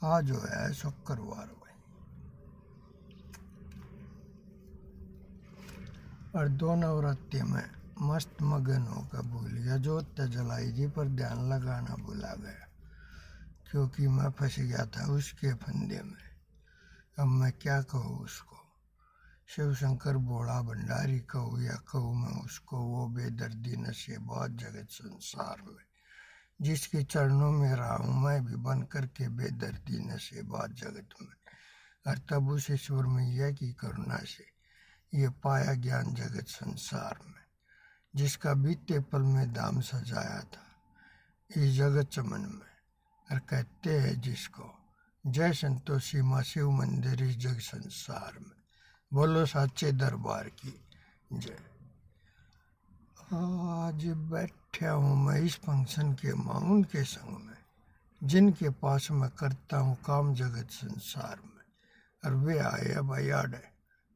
आज जो है शुक्रवार भाई, और दो नवरात्रि में मस्त मगन होकर भूल गया। जोत जलाई जी पर ध्यान लगाना भूला गया, क्योंकि मैं फंस गया था उसके फंदे में। अब मैं क्या कहूँ उसको, शिव शंकर भोला भंडारी कहूँ या कहूँ मैं उसको, वो बेदर्दी नशे बहुत जगत संसार में, जिसके चरणों में रहा हूँ मैं भी बन करके बेदर्दी नशे बहुत जगत में। और तब उस ईश्वर मैया की करुणा से ये पाया ज्ञान जगत संसार में, जिसका बीते पल में दाम सजाया था इस जगत चमन में। और कहते हैं जिसको जय संतोषी माँ शिव मंदिर इस जग संसार में। बोलो साचे दरबार की जय। आज बैठा हूँ मैं इस फंक्शन के मामून के संग में, जिनके पास मैं करता हूँ काम जगत संसार में। और वे आए अब याद है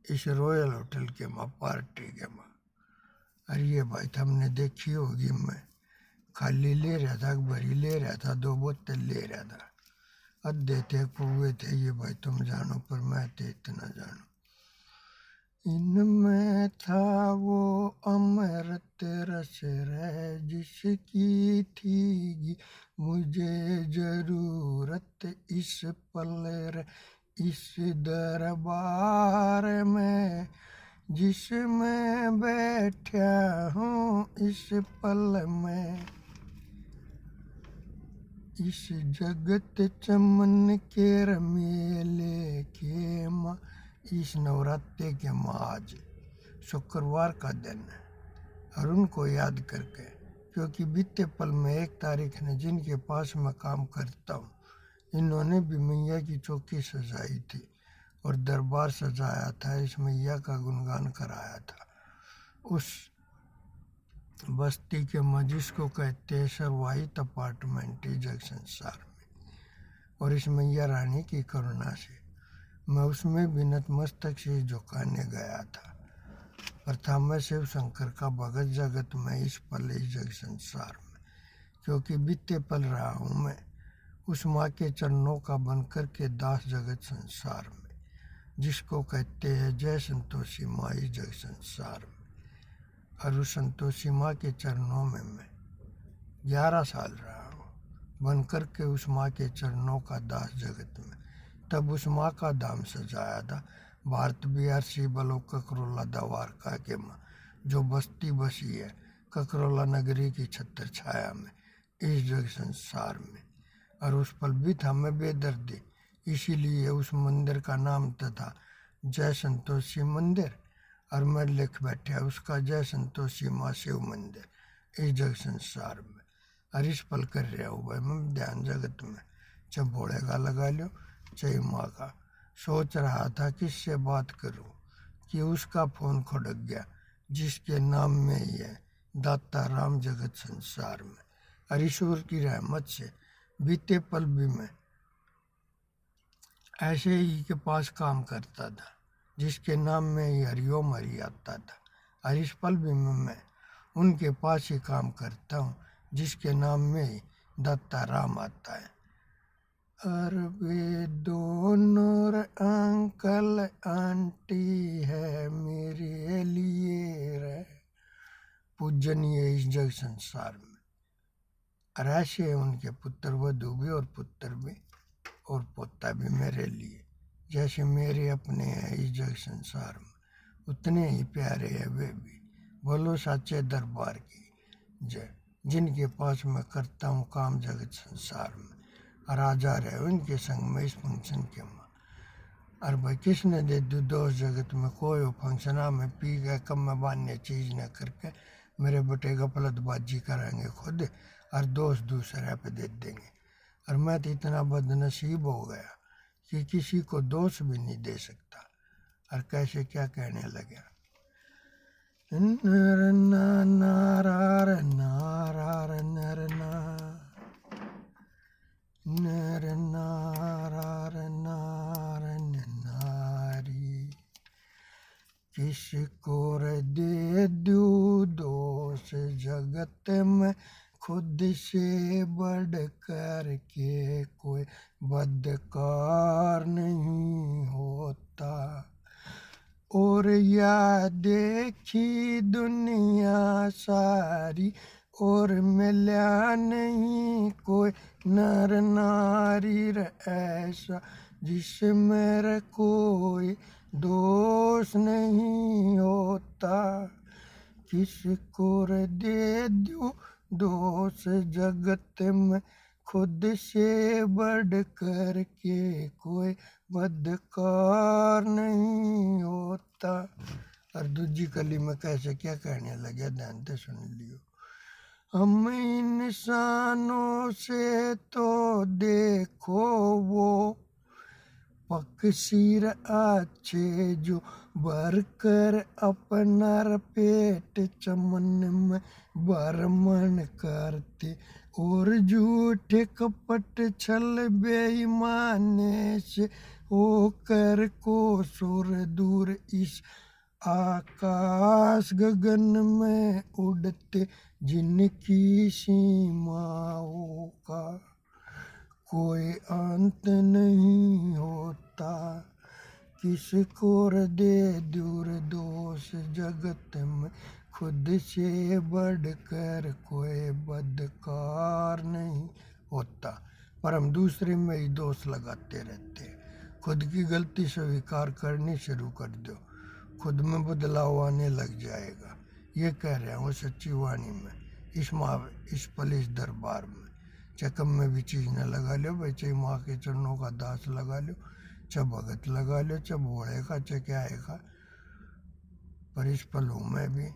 इस रॉयल होटल के माँ पार्टी के माँ। अरे ये भाई हमने देखी होगी, मैं खाली ले रहा था, भरी ले रहा था, 2 बोतल ले रहा था। अद्धे थे पुए थे, ये भाई तुम जानो पर मैं तो इतना जानो। इनमें था वो अमृत रस है जिसकी थी मुझे जरूरत इस पल रे इस दरबार में, जिसमें बैठा हूँ इस पल में। इस जगत चमन के मेले के माँ, इस नवरात्रि के माँ आज शुक्रवार का दिन है। और उनको याद करके, क्योंकि बीते पल में 1 तारीख ने जिनके पास मैं काम करता हूँ, इन्होंने भी मैया की चौकी सजाई थी और दरबार सजाया था, इस मैया का गुणगान कराया था उस बस्ती के माँ जिसको कहते हैं सर्वाहित अपार्टमेंट जग संसार में। और इस मैया रानी की करुणा से मैं उसमें भी नतमस्तक से झुकाने गया था। पर था मैं शिव शंकर का भगत जगत में इस पल इस जग संसार में, क्योंकि बीते पल रहा हूँ मैं उस माँ के चरणों का बनकर के दास जगत संसार में, जिसको कहते हैं जय संतोषी माँ इस जग संसार में। और उस संतोषी माँ के चरणों में मैं 11 साल रहा हूँ बनकर के उस माँ के चरणों का दास जगत में। तब उस माँ का धाम सजाया था भारत बिहार सी बलो ककरोला दवारका के माँ, जो बस्ती बसी है ककरोला नगरी की छत्र छाया में इस जग संसार में। और उस पल भी था मैं बेदर्दी, इसीलिए उस मंदिर का नाम था जय संतोषी मंदिर। और मैं लिख बैठा उसका जय संतोषी माँ शिव मंदिर इस जग संसार में। और इस पल कर रहा हूँ भाई मैं ध्यान जगत में, चाहे भोले का लगा लो चाहे माँ का। सोच रहा था किससे बात करूं कि उसका फोन खड़क गया, जिसके नाम में ही है दाता राम जगत संसार में। और ईश्वर की रहमत से बीते पल भी मैं ऐसे ही के पास काम करता था, जिसके नाम में ही हरिओम हरि आता था। और इस पल भी मैं उनके पास ही काम करता हूँ, जिसके नाम में ही दत्ता राम आता है। और वे दोनों अंकल आंटी है मेरे लिए रे पूजनीय इस जग संसार में। और ऐसे उनके पुत्र वधू भी और पुत्र भी और पोता भी मेरे लिए, जैसे मेरे अपने हैं इस जग संसार में, उतने ही प्यारे हैं वे भी। बोलो साचे दरबार की जय, जिनके पास मैं करता हूँ काम जगत संसार में। और आज आ रहे उनके संग में इस फंक्शन के माँ। और भाई किसने दे दू दोस्त जगत में कोई हो फंक्शन में पी गए कम में बांधने चीज न करके मेरे बेटे गफलतबाजी कराएंगे खुद और दोस्त दूसरे पे दे देंगे। और मैं तो इतना बदनसीब हो गया कि किसी को दोष भी नहीं दे सकता। और कैसे क्या कहने लगा, नर ना नारार नारार नर ना नर नारार नारन नारी, किसको रे दे दू दोष जगत में खुद से बढ़ कर के कोई बदकार नहीं होता। और या देखी दुनिया सारी और मिला नहीं कोई नर नारी ऐसा जिसमें कोई दोष नहीं होता। किसको दे दूं दोष जगत में खुद से बढ़ कर के कोई बदकार नहीं होता। और दूजी कली में कैसे क्या कहने लगे ध्यान से सुन लियो। हम इंसानों से तो देखो वो पक्षी अच्छे जो भर कर अपना पेट चमन में भरमण करते और झूठे कपट छल बेईमाने से होकर को सुर दूर इस आकाश गगन में उड़ते जिनकी सीमाओं का कोई अंत नहीं होता। किसको दे दूर दोष जगत में खुद से बढ़ कर कोई बदकार नहीं होता। पर हम दूसरे में ही दोष लगाते रहते हैं। खुद की गलती स्वीकार करनी शुरू कर दो, खुद में बदलाव आने लग जाएगा। ये कह रहा हूँ सच्ची वाणी में, इस पुलिस दरबार में। चाहे कम में भी चीज़ न लगा लो भाई, चाहे माँ के चरणों का दास लगा लो, चाहे भगत लगा लो, चाहे भोड़े का, चाहे क्या है का। पर इस पलों में भी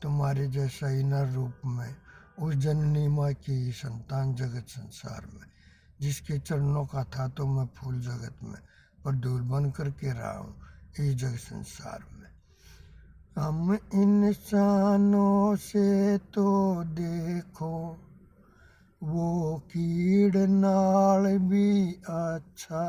तुम्हारे जैसा ही नर रूप में उस जननी माँ की संतान जगत संसार में, जिसके चरणों का था तो मैं फूल जगत में, पर धूल बन करके रहा हूँ इस जगत संसार में। हम इंसानों से तो देखो वो कीड़ नाल भी अच्छा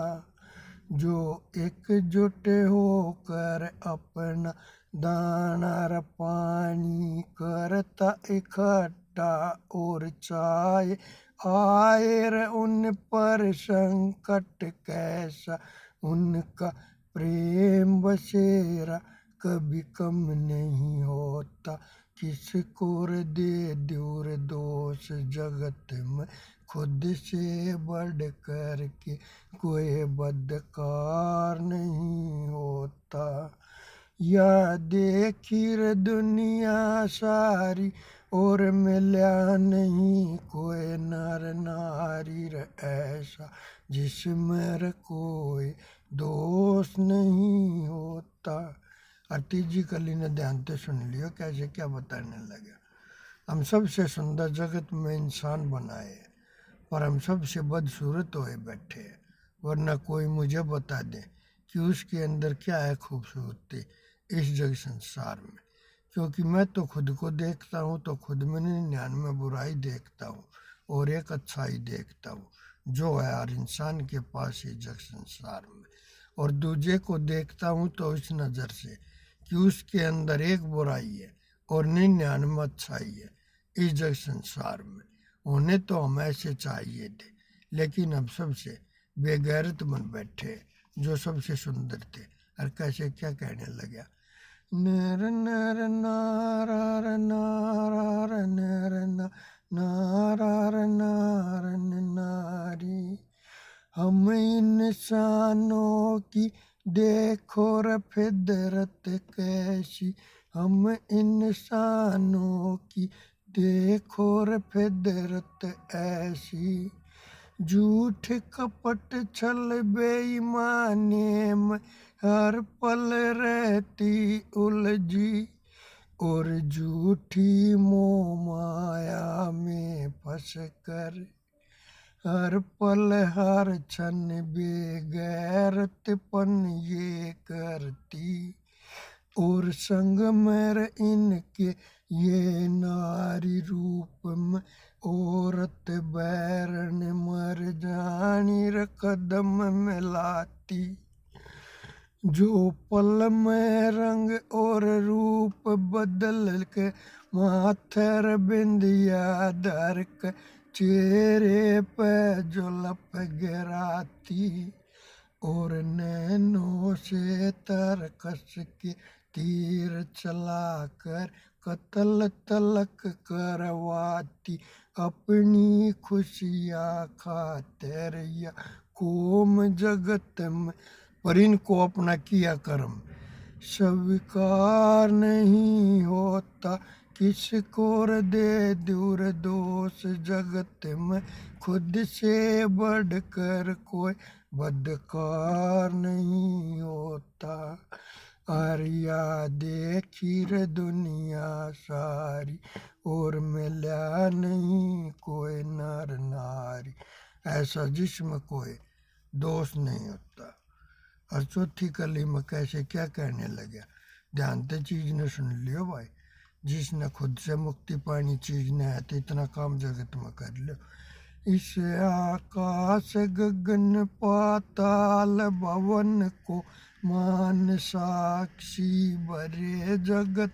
जो एकजुट होकर अपना दाना पानी करता इकट्ठा और चाहे आए उन पर संकट कैसा उनका प्रेम बसेरा कभी कम नहीं होता। किसको दे दूर दोष जगत में खुद से बढ़ कर के कोई बदकार नहीं होता। या देखी दुनिया सारी और मिला नहीं कोई नर नारी ऐसा जिसमें कोई दोष नहीं होता। और तीजी कली ने ध्यान से सुन लियो कैसे क्या बताने लगे। हम सबसे सुंदर जगत में इंसान बनाए, पर हम सबसे बदसूरत होए बैठे। वरना कोई मुझे बता दे कि उसके अंदर क्या है खूबसूरती इस जग संसार में। क्योंकि मैं तो खुद को देखता हूँ तो खुद में 99 बुराई देखता हूँ और एक अच्छाई देखता हूँ जो है हर इंसान के पास ही जग संसार में। और दूजे को देखता हूँ तो इस नज़र से कि उसके अंदर एक बुराई है और 99 अच्छाई है इस जग संसार में। उन्हें तो हम ऐसे चाहिए थे, लेकिन अब सबसे बेगैरत बन बैठे जो सबसे सुंदर थे। और कैसे क्या कहने लगा। नर नर नारार नारार नर नारार नारन नारी। हम इंसानों की देखो र फिदरत कैसी, हम इंसानों की देखो र फिदरत ऐसी। झूठ कपट छल बेईमानी में हर पल रहती उलझी और झूठी मोह माया में फंस कर हर पल हर क्षण बेगैरतपन ये करती। और संग में इनके ये नारी रूप में औरत बैरन मर जानी र कदम मिलाती। जो पल में रंग और रूप बदल के माथर बिंदिया धर के चेहरे पे जो लप गिराती और नैनों से तरकस के तीर चलाकर कत्ल तलक करवाती अपनी खुशियाँ खातिर या कौम जगत में, पर इनको अपना किया कर्म स्वीकार नहीं होता। किसको दे दूर दोष जगत में, खुद से बढ़कर कोई बदकार नहीं होता। आर्या देखी रे दुनिया सारी और मिला नहीं कोई नर नारी, ऐसा जिसमें कोई दोष नहीं होता। और चौथी कली में कैसे क्या कहने लगे, ध्यान से चीज ने सुन लियो भाई। जिसने खुद से मुक्ति पानी चीज ने है तो इतना काम जगत में कर लो। इस आकाश गगन पाताल भवन को मान साक्षी भरे जगत